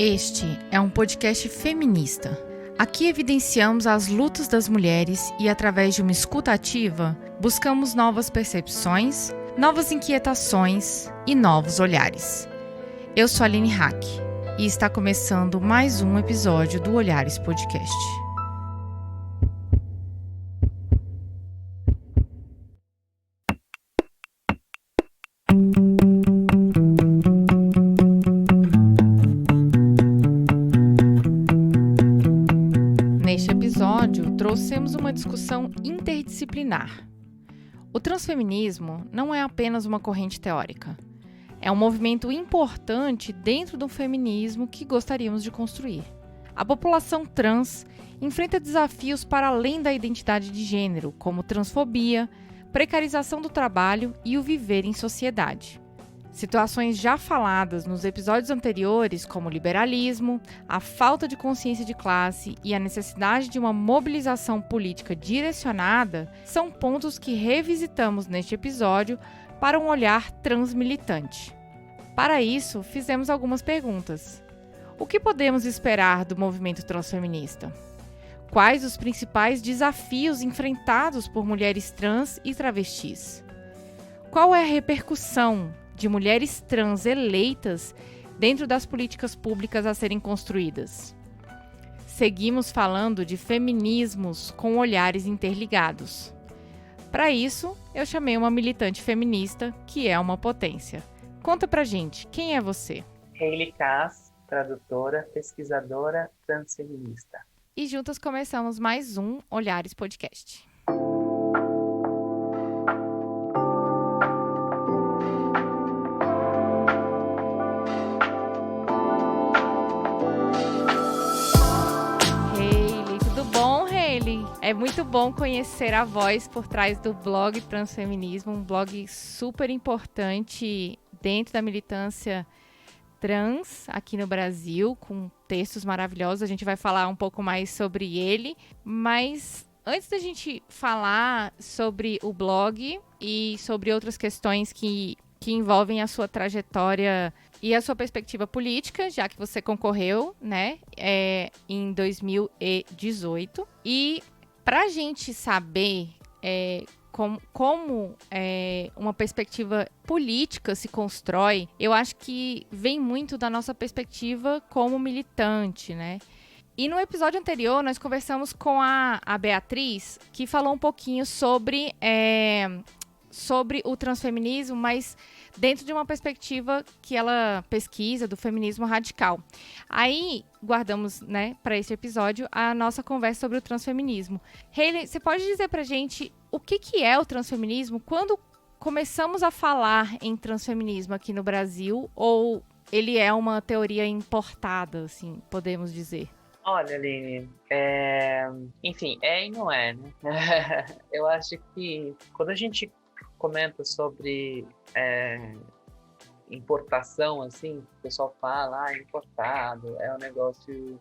Este é um podcast feminista. Aqui evidenciamos as lutas das mulheres e, através de uma escuta ativa, buscamos novas percepções, novas inquietações e novos olhares. Eu sou a Aline Hack e está começando mais um episódio do Olhares Podcast. Neste episódio, trouxemos uma discussão interdisciplinar. O transfeminismo não é apenas uma corrente teórica. É um movimento importante dentro do feminismo que gostaríamos de construir. A população trans enfrenta desafios para além da identidade de gênero, como transfobia, precarização do trabalho e o viver em sociedade. Situações já faladas nos episódios anteriores, como o liberalismo, a falta de consciência de classe e a necessidade de uma mobilização política direcionada, são pontos que revisitamos neste episódio para um olhar transmilitante. Para isso, fizemos algumas perguntas. O que podemos esperar do movimento transfeminista? Quais os principais desafios enfrentados por mulheres trans e travestis? Qual é a repercussão de mulheres trans eleitas dentro das políticas públicas a serem construídas? Seguimos falando de feminismos com olhares interligados. Para isso, eu chamei uma militante feminista que é uma potência. Conta pra gente, quem é você? Hayley Cass, tradutora, pesquisadora, transfeminista. E juntas começamos mais um Olhares Podcast. É muito bom conhecer a voz por trás do blog Transfeminismo, um blog super importante dentro da militância trans aqui no Brasil, com textos maravilhosos. A gente vai falar um pouco mais sobre ele, mas antes da gente falar sobre o blog e sobre outras questões que envolvem a sua trajetória e a sua perspectiva política, já que você concorreu, né, em 2018. E para a gente saber como uma perspectiva política se constrói, eu acho que vem muito da nossa perspectiva como militante, né? E no episódio anterior, nós conversamos com a Beatriz, que falou um pouquinho sobre o transfeminismo, mas dentro de uma perspectiva que ela pesquisa do feminismo radical. Aí, guardamos, né, para esse episódio, a nossa conversa sobre o transfeminismo. Hayley, você pode dizer pra gente o que é o transfeminismo? Quando começamos a falar em transfeminismo aqui no Brasil, ou ele é uma teoria importada, assim, podemos dizer? Olha, Aline, enfim, e não é, né? Eu acho que quando a gente comenta sobre importação, assim, o pessoal fala, importado, é um negócio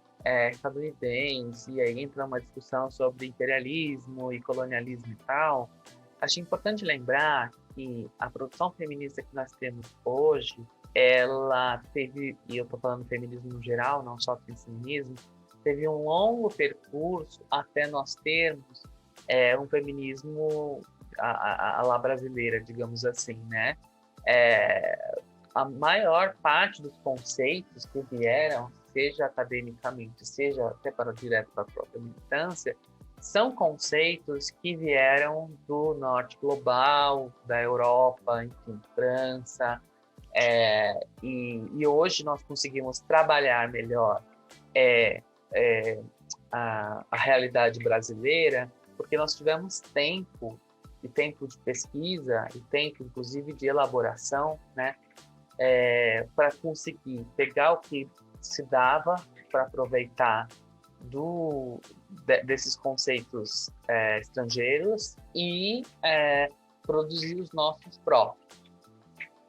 estadunidense, e aí entra uma discussão sobre imperialismo e colonialismo e tal. Acho importante lembrar que a produção feminista que nós temos hoje, ela teve, e eu estou falando feminismo no geral, não só feminismo, teve um longo percurso até nós termos um feminismo a lá brasileira, digamos assim, né? A maior parte dos conceitos que vieram, seja academicamente, seja até direto para a própria militância, são conceitos que vieram do norte global, da Europa, enfim, França, e hoje nós conseguimos trabalhar melhor a realidade brasileira, porque nós tivemos tempo de pesquisa e tempo, inclusive, de elaboração, né, para conseguir pegar o que se dava para aproveitar desses conceitos estrangeiros e produzir os nossos próprios.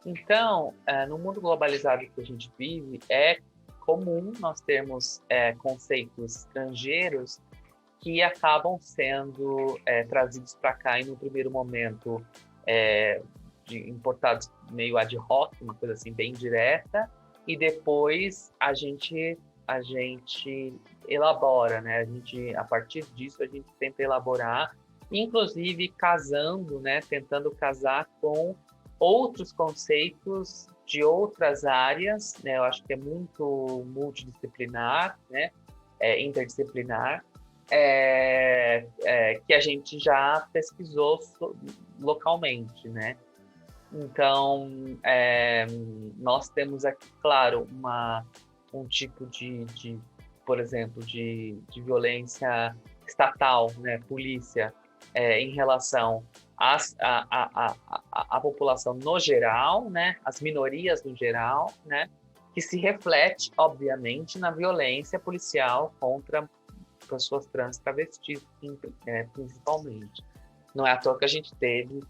Então, no mundo globalizado que a gente vive, é comum nós termos conceitos estrangeiros que acabam sendo trazidos para cá e, no primeiro momento, importados meio ad hoc, uma coisa assim bem direta, e depois a gente elabora, né? A partir disso, a gente tenta elaborar, inclusive casando, né? Tentando casar com outros conceitos de outras áreas, né? Eu acho que é muito multidisciplinar, né? Interdisciplinar, que a gente já pesquisou localmente, né? Então, nós temos aqui, claro, um tipo por exemplo, de violência estatal, né, polícia, em relação à população no geral, né, as minorias no geral, né, que se reflete, obviamente, na violência policial contra pessoas trans travestis, principalmente. Não é à toa que a gente teve,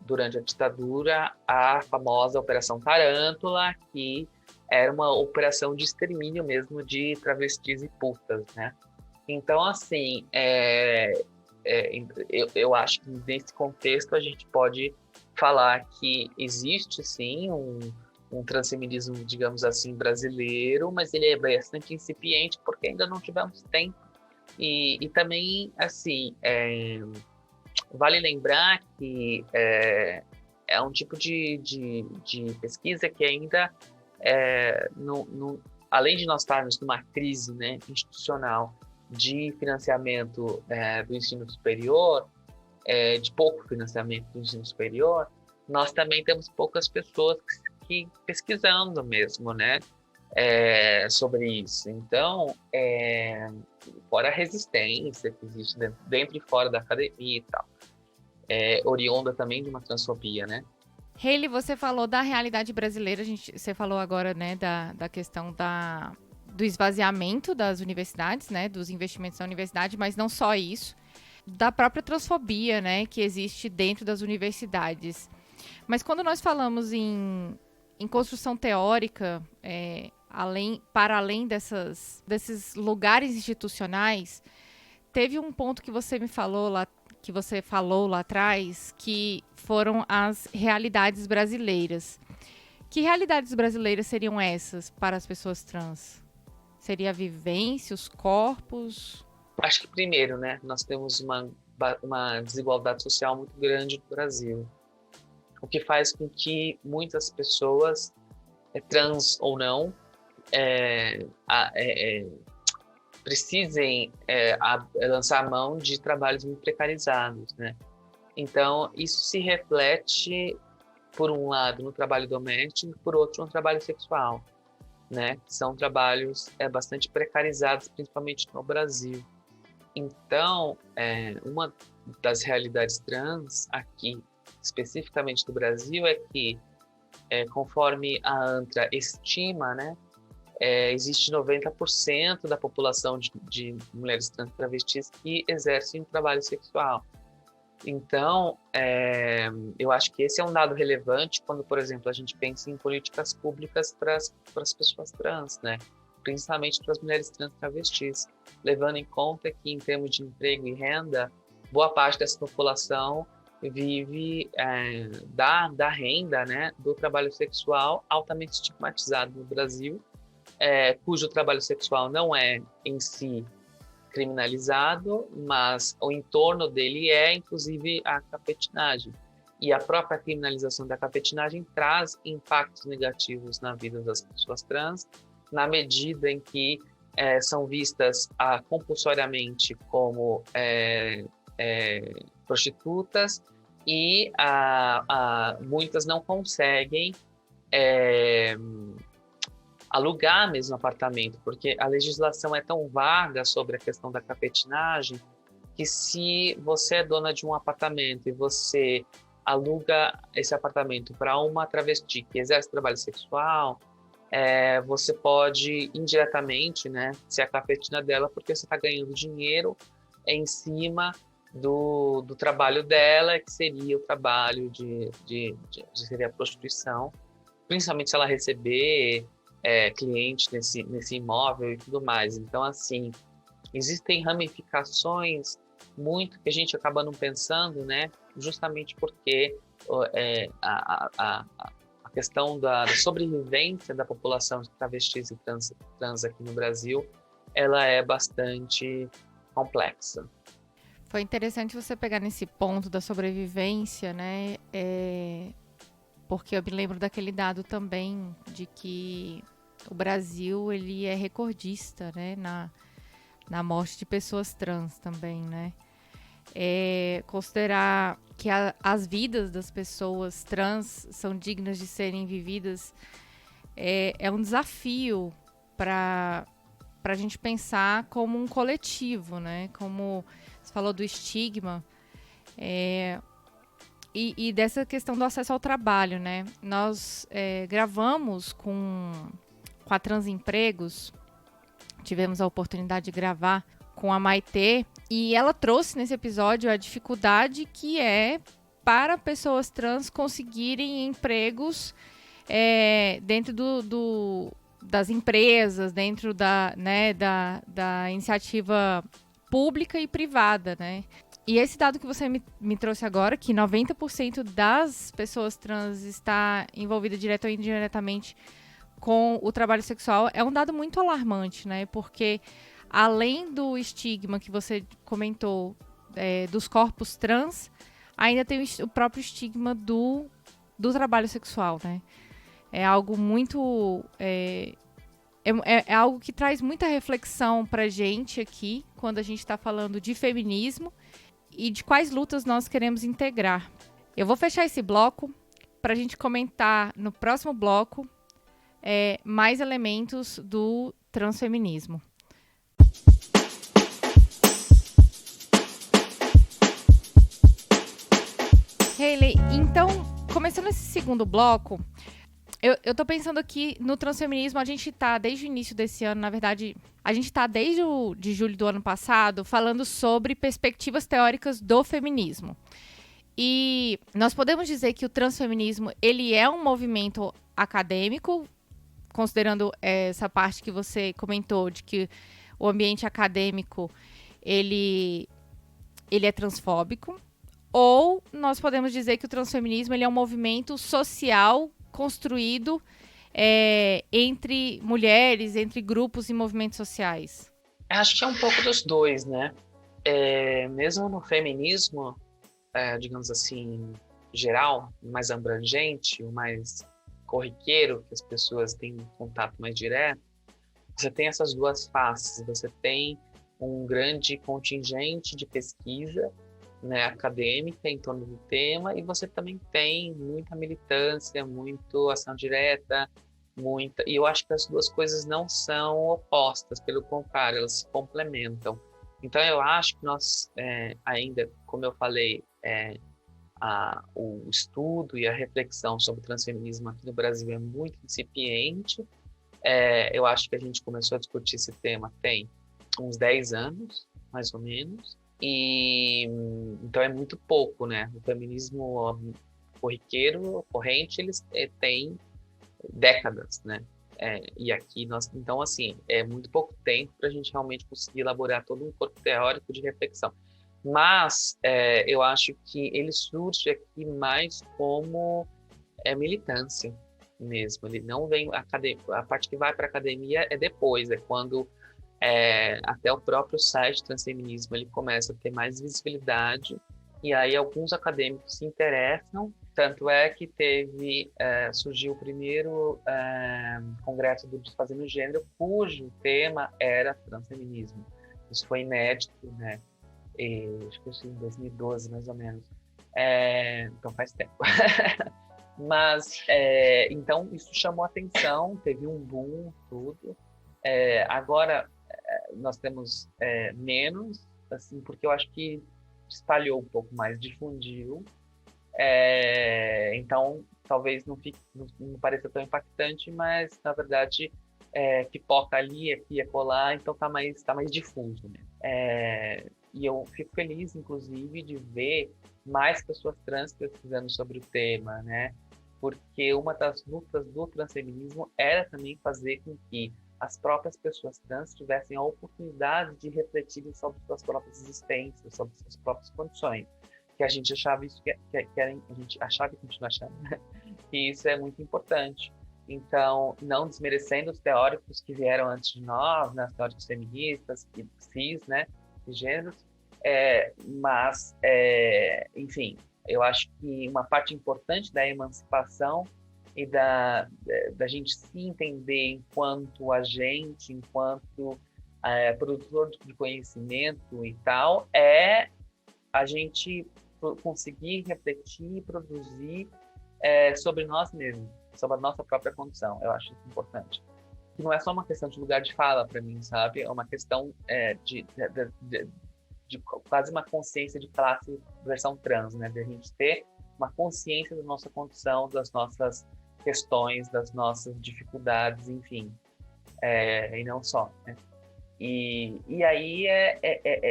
durante a ditadura, a famosa Operação Tarântula, que era uma operação de extermínio mesmo de travestis e putas, né? Então, assim, eu acho que nesse contexto a gente pode falar que existe, sim, um transfeminismo, digamos assim, brasileiro, mas ele é bastante incipiente porque ainda não tivemos tempo. E também, assim, vale lembrar que é um tipo de pesquisa que ainda, além de nós estarmos numa crise, né, institucional de financiamento do ensino superior, de pouco financiamento do ensino superior, nós também temos poucas pessoas que pesquisando mesmo, né, sobre isso. Então, fora a resistência que existe dentro e fora da academia e tal, oriunda também de uma transfobia, né? Hayley, você falou da realidade brasileira, você falou agora, né, da questão do esvaziamento das universidades, né, dos investimentos na universidade, mas não só isso, da própria transfobia, né, que existe dentro das universidades. Mas quando nós falamos em construção teórica, para além desses lugares institucionais, teve um ponto que você falou lá atrás, que foram as realidades brasileiras. Que realidades brasileiras seriam essas para as pessoas trans? Seria a vivência, os corpos? Acho que primeiro, né, nós temos uma desigualdade social muito grande no Brasil, o que faz com que muitas pessoas, trans ou não, precisem lançar a mão de trabalhos muito precarizados, né? Então, isso se reflete, por um lado, no trabalho doméstico, por outro, no trabalho sexual, né? São trabalhos bastante precarizados, principalmente no Brasil. Então, uma das realidades trans aqui, especificamente do Brasil, é que, conforme a ANTRA estima, né, existe 90% da população de mulheres trans travestis que exercem um trabalho sexual. Então, eu acho que esse é um dado relevante quando, por exemplo, a gente pensa em políticas públicas para as pessoas trans, né? Principalmente para as mulheres trans travestis, levando em conta que, em termos de emprego e renda, boa parte dessa população vive da renda, né, do trabalho sexual altamente estigmatizado no Brasil, cujo trabalho sexual não é em si criminalizado, mas o entorno dele inclusive, a cafetinagem. E a própria criminalização da cafetinagem traz impactos negativos na vida das pessoas trans, na medida em que são vistas compulsoriamente como prostitutas e muitas não conseguem alugar mesmo apartamento, porque a legislação é tão vaga sobre a questão da cafetinagem que, se você é dona de um apartamento e você aluga esse apartamento para uma travesti que exerce trabalho sexual, você pode indiretamente, né, ser a cafetina dela, porque você está ganhando dinheiro em cima do trabalho dela, que seria o trabalho seria a prostituição, principalmente se ela receber cliente nesse imóvel e tudo mais. Então, assim, existem ramificações muito que a gente acaba não pensando, né? Justamente porque a questão da sobrevivência da população de travestis e trans aqui no Brasil, ela é bastante complexa. Foi interessante você pegar nesse ponto da sobrevivência, né? Porque eu me lembro daquele dado também de que o Brasil ele é recordista, né? Na morte de pessoas trans também, né? Considerar que as vidas das pessoas trans são dignas de serem vividas é um desafio para a gente pensar como um coletivo, né? Como você falou do estigma e dessa questão do acesso ao trabalho, né? Nós gravamos com a Transempregos, tivemos a oportunidade de gravar com a Maitê, e ela trouxe nesse episódio a dificuldade que é para pessoas trans conseguirem empregos dentro das empresas, dentro da iniciativa pública e privada, né? E esse dado que você me trouxe agora, que 90% das pessoas trans está envolvida direto ou indiretamente com o trabalho sexual, é um dado muito alarmante, né? Porque além do estigma que você comentou dos corpos trans, ainda tem o próprio estigma do trabalho sexual, né? É algo muito... É algo que traz muita reflexão pra gente aqui, quando a gente está falando de feminismo e de quais lutas nós queremos integrar. Eu vou fechar esse bloco para a gente comentar no próximo bloco mais elementos do transfeminismo. Hayley, então, começando esse segundo bloco, eu tô pensando aqui no transfeminismo, a gente tá desde o início desse ano, na verdade, a gente tá desde de julho do ano passado falando sobre perspectivas teóricas do feminismo. E nós podemos dizer que o transfeminismo, ele é um movimento acadêmico, considerando essa parte que você comentou, de que o ambiente acadêmico, ele é transfóbico, ou nós podemos dizer que o transfeminismo, ele é um movimento social construído entre mulheres, entre grupos e movimentos sociais? Acho que é um pouco dos dois, né? Mesmo no feminismo, digamos assim, geral, mais abrangente, o mais corriqueiro, que as pessoas têm um contato mais direto, você tem essas duas faces. Você tem um grande contingente de pesquisa, né, acadêmica em torno do tema, e você também tem muita militância, muita ação direta, e eu acho que as duas coisas não são opostas, pelo contrário, elas se complementam. Então eu acho que nós ainda, como eu falei, o estudo e a reflexão sobre o transfeminismo aqui no Brasil é muito incipiente. Eu acho que a gente começou a discutir esse tema tem uns 10 anos, mais ou menos, e então é muito pouco, né? O feminismo corriqueiro, corrente, eles têm décadas, né? E aqui nós, então assim, é muito pouco tempo para a gente realmente conseguir elaborar todo um corpo teórico de reflexão. Mas eu acho que ele surge aqui mais como militância mesmo. Ele não vem acadêmico. A parte que vai para a academia é depois, quando até o próprio site Transfeminismo ele começa a ter mais visibilidade, e aí alguns acadêmicos se interessam. Tanto é que surgiu o primeiro congresso do Desfazendo Gênero, cujo tema era transfeminismo. Isso foi inédito, né? Acho que foi em 2012, mais ou menos. Então faz tempo. Mas, então, isso chamou atenção, teve um boom, tudo. Agora, nós temos menos, assim, porque eu acho que espalhou um pouco mais, difundiu. Então, talvez não pareça tão impactante, mas, na verdade, pipoca ali, aqui, acolá, então tá mais difuso, né? E eu fico feliz, inclusive, de ver mais pessoas trans pesquisando sobre o tema, né? Porque uma das lutas do transfeminismo era também fazer com que as próprias pessoas trans tivessem a oportunidade de refletirem sobre suas próprias existências, sobre suas próprias condições. Que a gente achava isso a gente achava e continua achando, né? que isso é muito importante. Então, não desmerecendo os teóricos que vieram antes de nós, né, os teóricos feministas, cis, né, de gêneros, mas, enfim, eu acho que uma parte importante da emancipação e da gente se entender enquanto agente, enquanto produtor de conhecimento e tal, é a gente conseguir refletir e produzir sobre nós mesmos, sobre a nossa própria condição. Eu acho isso importante. Que não é só uma questão de lugar de fala para mim, sabe? É uma questão de quase uma consciência de classe versão trans, né? De a gente ter uma consciência da nossa condição, das nossas questões, das nossas dificuldades, enfim. E não só, né? E aí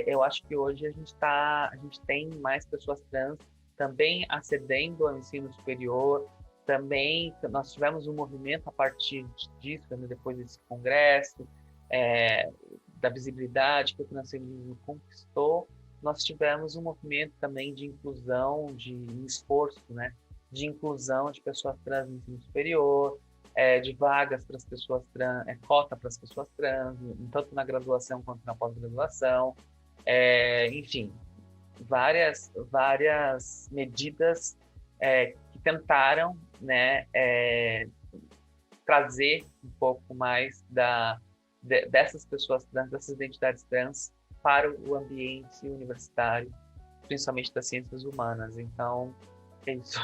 eu acho que hoje a gente tem mais pessoas trans também acedendo ao ensino superior. Também nós tivemos um movimento a partir disso, né, depois desse congresso, da visibilidade que o transfeminismo conquistou. Nós tivemos um movimento também de inclusão, de esforço, né, de inclusão de pessoas trans no ensino superior, de vagas para as pessoas trans, cota para as pessoas trans, tanto na graduação quanto na pós-graduação, enfim, várias medidas que tentaram, né, trazer um pouco mais dessas pessoas trans, dessas identidades trans para o ambiente universitário, principalmente das ciências humanas. Então, é isso.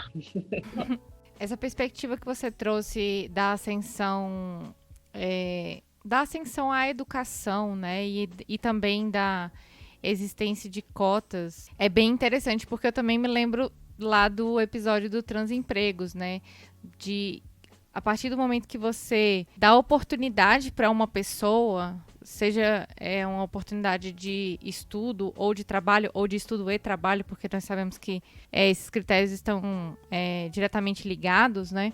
Essa perspectiva que você trouxe da ascensão à educação, né, e também da existência de cotas, é bem interessante, porque eu também me lembro lá do episódio do Transempregos, né, a partir do momento que você dá oportunidade para uma pessoa, seja uma oportunidade de estudo ou de trabalho, ou de estudo e trabalho, porque nós sabemos que esses critérios estão diretamente ligados, né?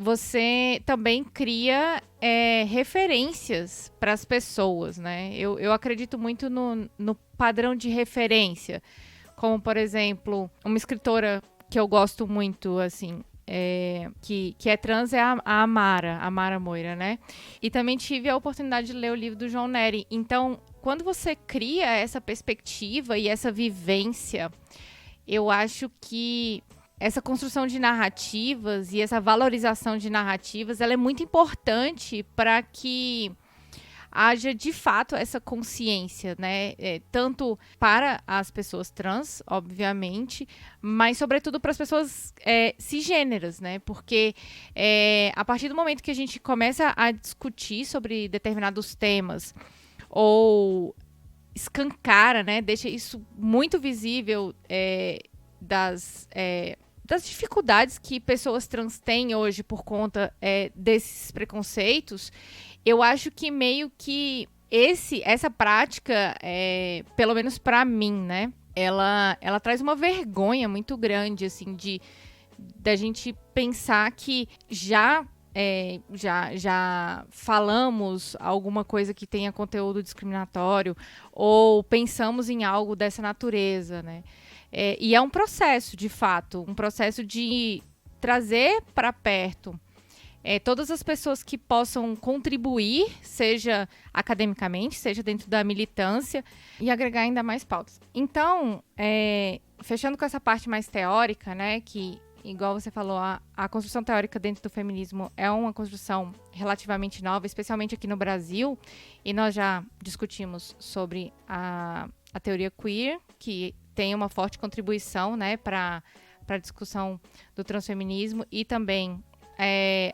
Você também cria referências para as pessoas, né? Eu acredito muito no padrão de referência, como, por exemplo, uma escritora que eu gosto muito, assim, que é trans, é a Amara Moira, né? E também tive a oportunidade de ler o livro do João Nery. Então, quando você cria essa perspectiva e essa vivência, eu acho que essa construção de narrativas e essa valorização de narrativas, ela é muito importante para que haja de fato essa consciência, né? Tanto para as pessoas trans, obviamente, mas sobretudo para as pessoas cisgêneras, né? Porque a partir do momento que a gente começa a discutir sobre determinados temas ou escancara, né? Deixa isso muito visível das dificuldades que pessoas trans têm hoje por conta desses preconceitos. Eu acho que meio que essa prática, pelo menos para mim, né? Ela traz uma vergonha muito grande, assim, da gente pensar que já falamos alguma coisa que tenha conteúdo discriminatório ou pensamos em algo dessa natureza, né? E é um processo, de fato, um processo de trazer para perto todas as pessoas que possam contribuir, seja academicamente, seja dentro da militância, e agregar ainda mais pautas. Então, fechando com essa parte mais teórica, né, que, igual você falou, a construção teórica dentro do feminismo é uma construção relativamente nova, especialmente aqui no Brasil, e nós já discutimos sobre a teoria queer, que tem uma forte contribuição, né, para a discussão do transfeminismo, e também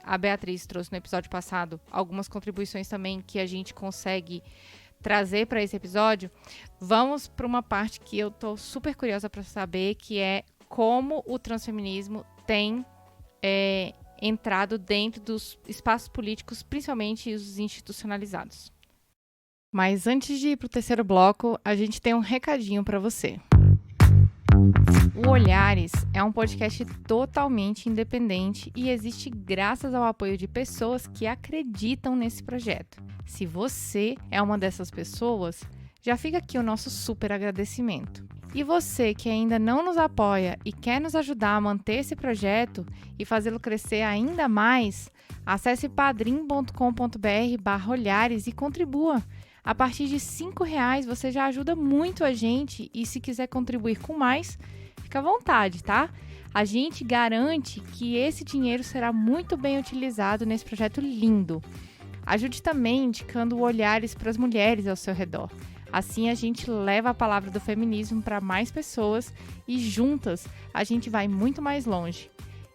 a Beatriz trouxe no episódio passado algumas contribuições também que a gente consegue trazer para esse episódio. Vamos para uma parte que eu tô super curiosa para saber, que é como o transfeminismo tem entrado dentro dos espaços políticos, principalmente os institucionalizados. Mas antes de ir para o terceiro bloco, a gente tem um recadinho para você. O Olhares é um podcast totalmente independente e existe graças ao apoio de pessoas que acreditam nesse projeto. Se você é uma dessas pessoas, já fica aqui o nosso super agradecimento. E você que ainda não nos apoia e quer nos ajudar a manter esse projeto e fazê-lo crescer ainda mais, acesse padrim.com.br/olhares e contribua. A partir de R$ 5 você já ajuda muito a gente e se quiser contribuir com mais, fica à vontade, tá? A gente garante que esse dinheiro será muito bem utilizado nesse projeto lindo. Ajude também indicando Olhares para as mulheres ao seu redor. Assim a gente leva a palavra do feminismo para mais pessoas e juntas a gente vai muito mais longe.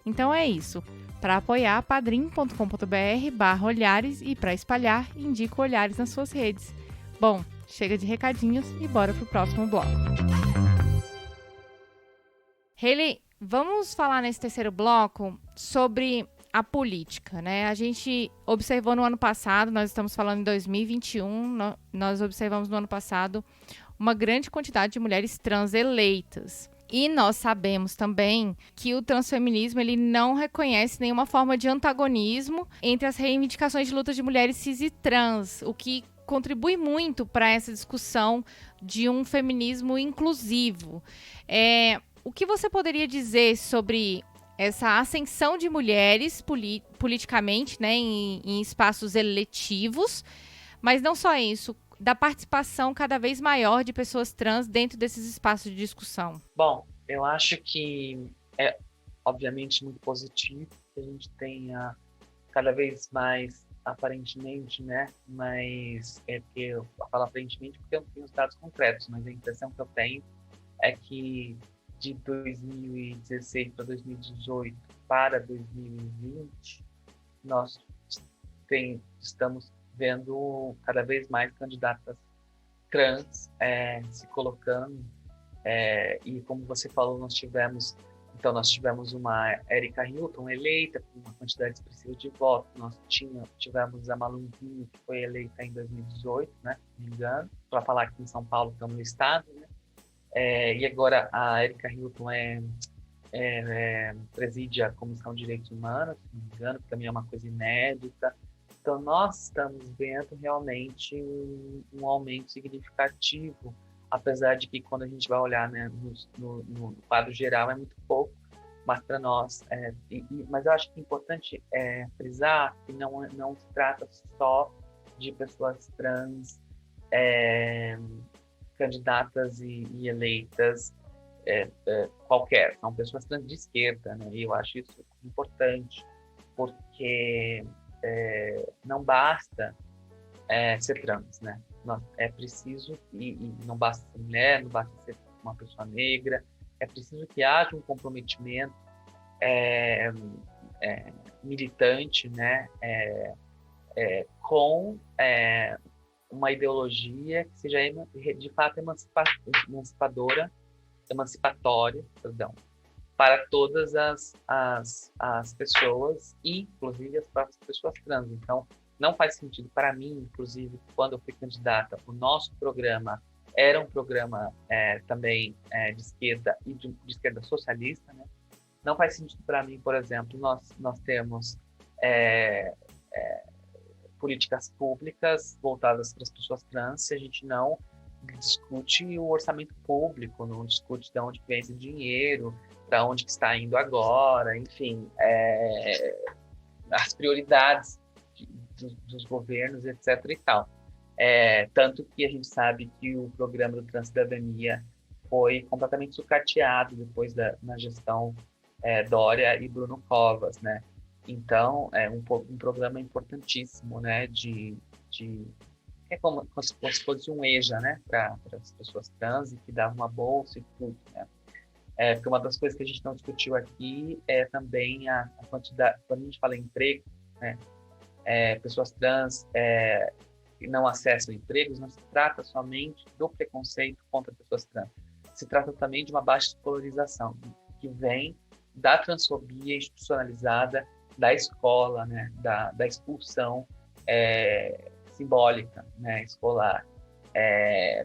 Então é isso. Para apoiar, padrim.com.br/olhares e para espalhar, indica Olhares nas suas redes. Bom, chega de recadinhos e bora pro próximo bloco. Hayley, vamos falar nesse terceiro bloco sobre a política, né? A gente observou no ano passado, nós estamos falando em 2021, nós observamos no ano passado uma grande quantidade de mulheres trans eleitas. E nós sabemos também que o transfeminismo ele não reconhece nenhuma forma de antagonismo entre as reivindicações de luta de mulheres cis e trans, o que contribui muito para essa discussão de um feminismo inclusivo. O que você poderia dizer sobre essa ascensão de mulheres politicamente, né, em espaços eletivos, mas não só isso, da participação cada vez maior de pessoas trans dentro desses espaços de discussão? Bom, eu acho que é obviamente muito positivo que a gente tenha cada vez mais, aparentemente, né, mas porque eu falo aparentemente porque eu não tenho os dados concretos, mas a impressão que eu tenho é que de 2016 para 2018 para 2020, nós estamos vendo cada vez mais candidatas trans se colocando. E como você falou, nós tivemos uma Erika Hilton eleita com uma quantidade expressiva de votos. Nós tivemos a Malu Vinho, que foi eleita em 2018, né, se não me engano, para falar que em São Paulo estamos no estado, né? E agora a Erika Hilton preside a Comissão de Direitos Humanos, se não me engano, que também é uma coisa inédita. Então, nós estamos vendo realmente um aumento significativo, apesar de que quando a gente vai olhar, né, no quadro geral é muito pouco, mas para nós... mas eu acho que é importante frisar que não se trata só de pessoas trans candidatas e eleitas qualquer, são pessoas trans de esquerda, né? E eu acho isso importante, porque não basta ser trans, né? É preciso, e não basta ser mulher, não basta ser uma pessoa negra, é preciso que haja um comprometimento militante, né? Com uma ideologia que seja de fato emancipatória, para todas as pessoas, inclusive as próprias pessoas trans. Então, não faz sentido para mim, inclusive, quando eu fui candidata, o nosso programa era um programa também de esquerda e de esquerda socialista, né? Não faz sentido para mim, por exemplo, nós temos políticas públicas voltadas para as pessoas trans se a gente não discute o orçamento público, não discute de onde vem esse dinheiro, para onde que está indo agora, enfim, as prioridades dos governos, etc. e tal. Tanto que a gente sabe que o programa do Transcidadania foi completamente sucateado depois na gestão Dória e Bruno Covas, né? Então, é um programa importantíssimo, né, é como se fosse um EJA, né, para as pessoas trans, e que dava uma bolsa e tudo, né? Porque uma das coisas que a gente não discutiu aqui é também a quantidade, quando a gente fala em emprego, né, pessoas trans que não acessam empregos, não se trata somente do preconceito contra pessoas trans, se trata também de uma baixa escolarização, que vem da transfobia institucionalizada da escola, né, da expulsão simbólica, né, escolar,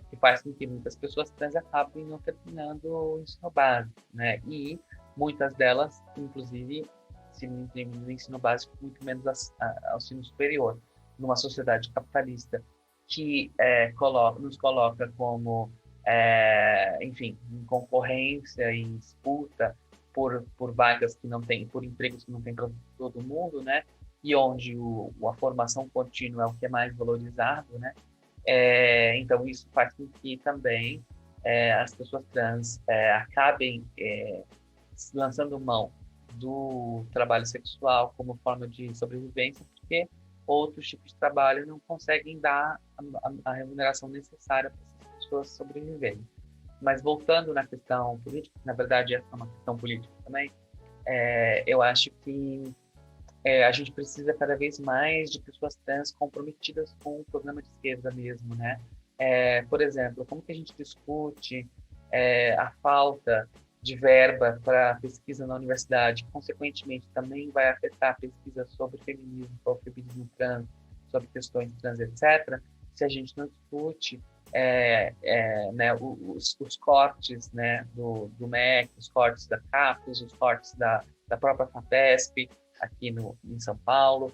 que faz com que muitas pessoas trans acabem não terminando o ensino básico, né, e muitas delas, inclusive, se não terminam o ensino básico, muito menos ao ensino superior, numa sociedade capitalista que nos coloca como enfim, em concorrência, em disputa por vagas que não tem, por empregos que não tem para todo mundo, né? E onde a formação contínua é o que é mais valorizado, né? Então, isso faz com que também as pessoas trans acabem lançando mão do trabalho sexual como forma de sobrevivência, porque outros tipos de trabalho não conseguem dar a remuneração necessária para essas pessoas sobreviverem. Mas voltando na questão política, na verdade essa é uma questão política também, eu acho que a gente precisa cada vez mais de pessoas trans comprometidas com o programa de esquerda mesmo, né? Por exemplo, como que a gente discute a falta de verba para pesquisa na universidade, que consequentemente também vai afetar a pesquisa sobre feminismo, sobre feminismo trans, sobre questões trans, etc., se a gente não discute né, os cortes, né, do MEC, os cortes da CAPES, os cortes da própria FAPESP, aqui em São Paulo.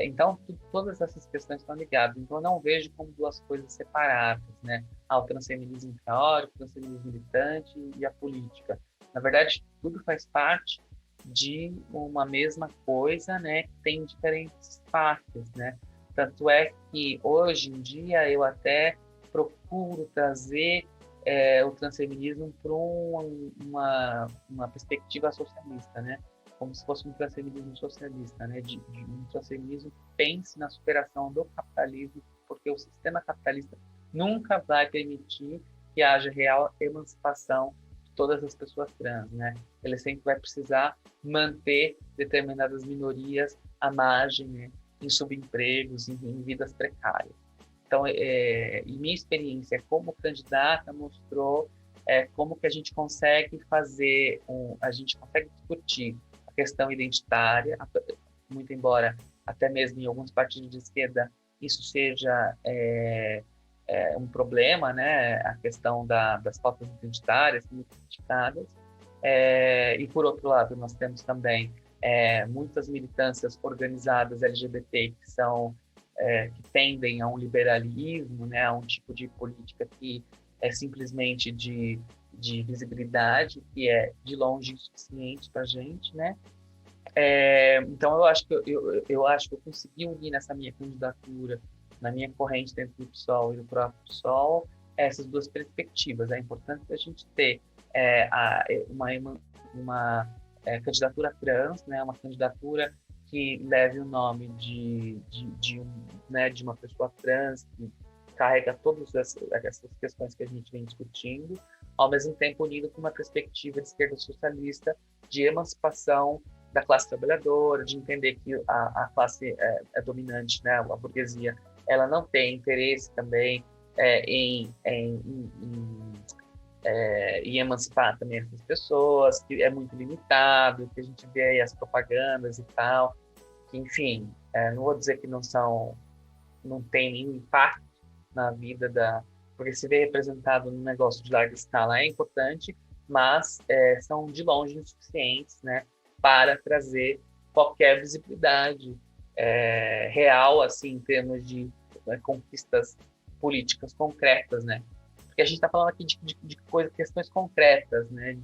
Então, todas essas questões estão ligadas. Então, eu não vejo como duas coisas separadas, né? O transfeminismo teórico, o transfeminismo militante e a política. Na verdade, tudo faz parte de uma mesma coisa, né? Que tem diferentes partes, né? Tanto é que, hoje em dia, eu até procuro trazer o transfeminismo para uma perspectiva socialista, né? Como se fosse um transfeminismo socialista, né? De um transfeminismo que pense na superação do capitalismo, porque o sistema capitalista nunca vai permitir que haja real emancipação de todas as pessoas trans, né? Ele sempre vai precisar manter determinadas minorias à margem, né? Em subempregos, em vidas precárias. Então, e minha experiência como candidata mostrou como que a gente consegue fazer, a gente consegue discutir questão identitária, muito embora até mesmo em alguns partidos de esquerda isso seja um problema, né? A questão das pautas identitárias muito criticadas. E por outro lado, nós temos também muitas militâncias organizadas LGBT que são que tendem a um liberalismo, né? A um tipo de política que é simplesmente de visibilidade, que é de longe insuficiente para a gente, né? Então eu acho que eu acho que eu consegui unir nessa minha candidatura, na minha corrente dentro do PSOL e do próprio PSOL, essas duas perspectivas. É importante a gente ter uma candidatura trans, né? Uma candidatura que leve o nome de uma pessoa trans que carrega todas essas questões que a gente vem discutindo, ao mesmo tempo unido com uma perspectiva de esquerda socialista, de emancipação da classe trabalhadora, de entender que a classe dominante, né, a burguesia, ela não tem interesse também em emancipar também essas pessoas, que é muito limitado, que a gente vê aí as propagandas e tal, que, enfim, não vou dizer que não tem nenhum impacto na vida porque se vê representado num negócio de larga escala é importante, mas são de longe insuficientes, né, para trazer qualquer visibilidade real, assim, em termos de conquistas políticas concretas, né? Porque a gente está falando aqui de questões concretas, né?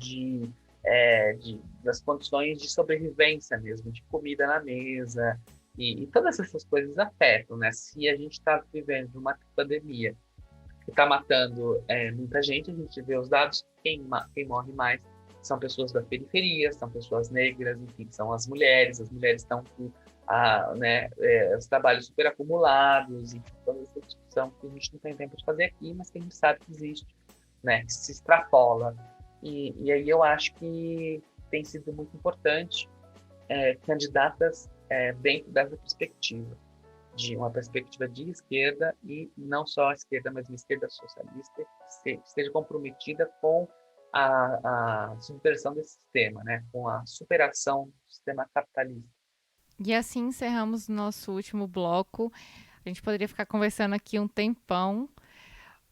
Das condições de sobrevivência mesmo, de comida na mesa, e todas essas coisas afetam, né? Se a gente está vivendo uma pandemia que está matando muita gente, a gente vê os dados, quem morre mais são pessoas da periferia, são pessoas negras, enfim, são as mulheres estão com os trabalhos super acumulados, enfim, toda essa discussão que a gente não tem tempo de fazer aqui, mas que a gente sabe que existe, né, que se extrapola. E aí eu acho que tem sido muito importante candidatas dentro dessa perspectiva, de uma perspectiva de esquerda, e não só a esquerda, mas uma esquerda socialista, que esteja comprometida com a subversão desse sistema, né? Com a superação do sistema capitalista. E assim encerramos o nosso último bloco. A gente poderia ficar conversando aqui um tempão,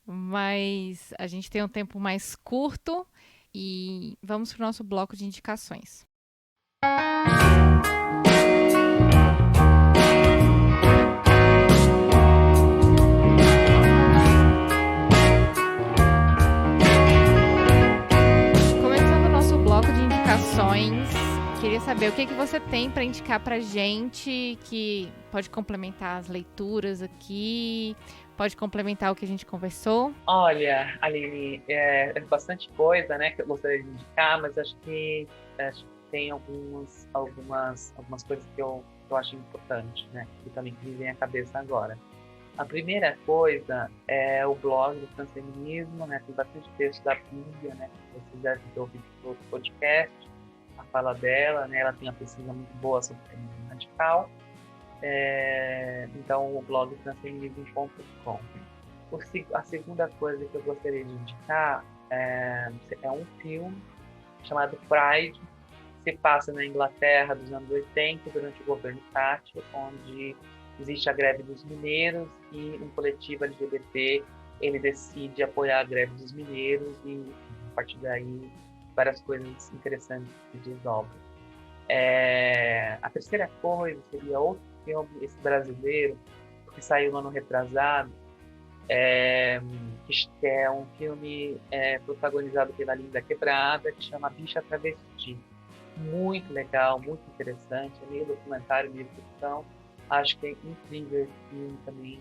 mas a gente tem um tempo mais curto e vamos para o nosso bloco de indicações. queria saber o que você tem para indicar pra gente, que pode complementar as leituras aqui, pode complementar o que a gente conversou. Olha, Aline, é bastante coisa, né, que eu gostaria de indicar, mas acho que tem algumas coisas que eu acho importante, né, que também me vem à cabeça agora. A primeira coisa é o blog do Transfeminismo, né? Tem bastante texto da Bíblia, né? Vocês devem ter ouvido no outro podcast, a fala dela, né? Ela tem uma pesquisa muito boa sobre o feminismo radical. Então, o blog transfeminismo.com. A segunda coisa que eu gostaria de indicar é um filme chamado Pride, que se passa na Inglaterra dos anos 80, durante o governo Thatcher, onde existe a greve dos mineiros e um coletivo LGBT ele decide apoiar a greve dos mineiros e a partir daí várias coisas interessantes se desdobram. A terceira coisa seria outro filme, esse brasileiro, que saiu no ano retrasado, que é um filme protagonizado pela Linda Quebrada, que chama Bicha Travesti. Muito legal, muito interessante, é meio documentário, meio ficção. Acho que é incrível esse filme também,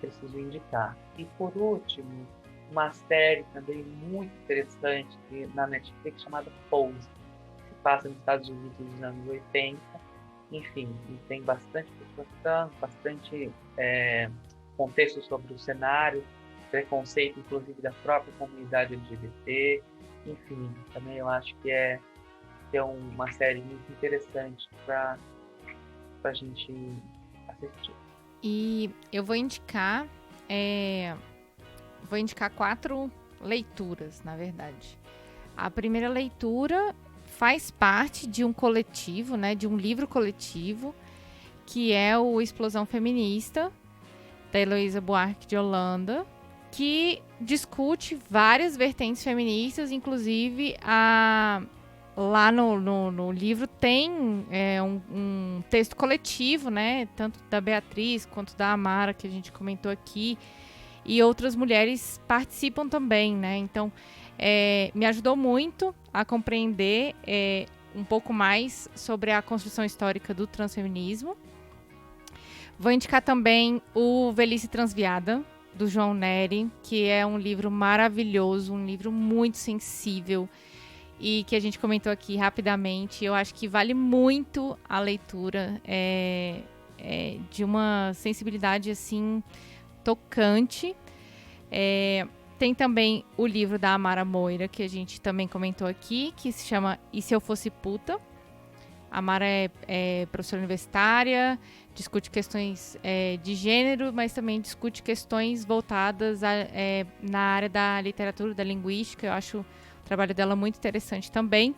preciso indicar. E por último, uma série também muito interessante na Netflix chamada Pose, que se passa nos Estados Unidos dos anos 80. Enfim, e tem bastante discussão, bastante contexto sobre o cenário, preconceito inclusive da própria comunidade LGBT. Enfim, também eu acho que é uma série muito interessante para a gente assistir. E eu vou indicar 4 leituras, na verdade. A primeira leitura faz parte de um coletivo, né, de um livro coletivo, que é o Explosão Feminista, da Heloísa Buarque de Holanda, que discute várias vertentes feministas, inclusive lá no livro tem um texto coletivo, né? Tanto da Beatriz quanto da Amara, que a gente comentou aqui, e outras mulheres participam também, né? Então, me ajudou muito a compreender um pouco mais sobre a construção histórica do transfeminismo. Vou indicar também o Velhice Transviada, do João Neri, que é um livro maravilhoso, um livro muito sensível, e que a gente comentou aqui rapidamente. Eu acho que vale muito a leitura, de uma sensibilidade assim tocante. Tem também o livro da Amara Moira, que a gente também comentou aqui, que se chama E Se Eu Fosse Puta? A Amara é professora universitária, discute questões de gênero, mas também discute questões voltadas na área da literatura, da linguística. Eu acho o trabalho dela muito interessante também.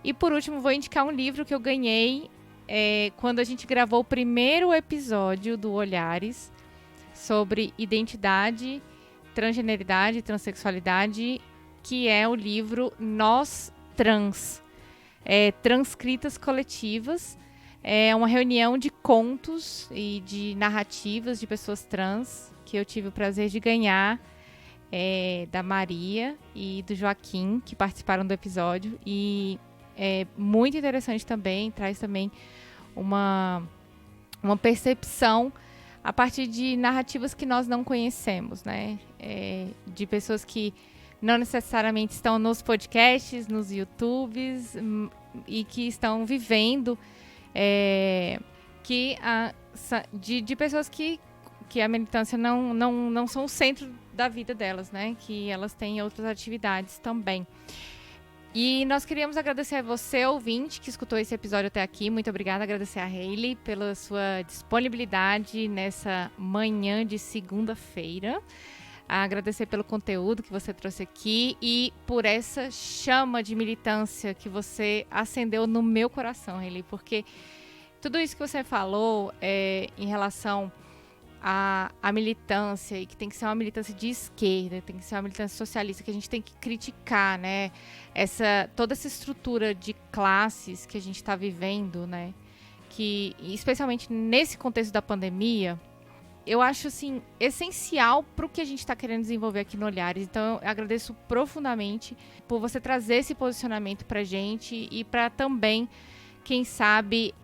E por último, vou indicar um livro que eu ganhei quando a gente gravou o primeiro episódio do Olhares sobre identidade, transgeneridade e transexualidade, que é o livro Nós Trans, Transcritas Coletivas. É uma reunião de contos e de narrativas de pessoas trans que eu tive o prazer de ganhar, da Maria e do Joaquim, que participaram do episódio, e é muito interessante também, traz também uma percepção a partir de narrativas que nós não conhecemos, né? De pessoas que não necessariamente estão nos podcasts, nos YouTubes, e que estão vivendo, de pessoas que a militância não são o centro da vida delas, né? Que elas têm outras atividades também. E nós queríamos agradecer a você, ouvinte, que escutou esse episódio até aqui. Muito obrigada, agradecer a Hayley pela sua disponibilidade nessa manhã de segunda-feira. Agradecer pelo conteúdo que você trouxe aqui e por essa chama de militância que você acendeu no meu coração, Hayley, porque tudo isso que você falou em relação à militância, e que tem que ser uma militância de esquerda, tem que ser uma militância socialista, que a gente tem que criticar, né? Toda essa estrutura de classes que a gente está vivendo, né? Que, especialmente nesse contexto da pandemia, eu acho assim, essencial para o que a gente está querendo desenvolver aqui no Olhares. Então, eu agradeço profundamente por você trazer esse posicionamento para a gente e para também quem sabe,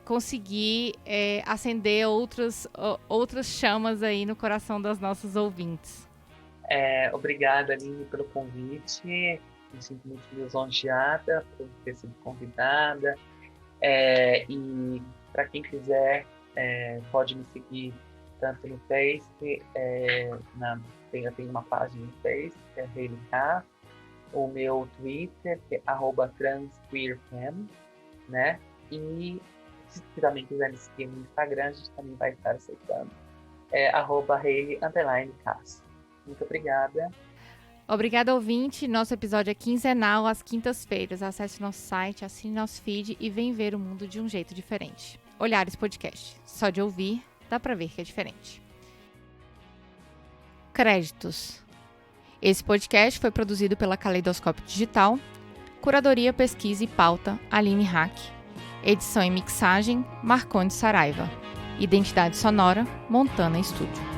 conseguir acender outras chamas aí no coração das nossas ouvintes. Obrigada, Aline, pelo convite. Me sinto muito lisonjeada por ter sido convidada. E para quem quiser, pode me seguir tanto no Face, eu tenho uma página no Face, que é Hayley K, o meu Twitter, que é @transqueerfem, né? E se também quiser me seguir no Instagram, a gente também vai estar aceitando. @Hayley_Cass. Muito obrigada. Obrigada, ouvinte. Nosso episódio é quinzenal, às quintas-feiras. Acesse nosso site, assine nosso feed e vem ver o mundo de um jeito diferente. Olhares Podcast. Só de ouvir, dá pra ver que é diferente. Créditos. Esse podcast foi produzido pela Caleidoscópio Digital. Curadoria, pesquisa e pauta, Aline Hack. Edição e mixagem, Marcondes Saraiva. Identidade sonora, Montana Estúdio.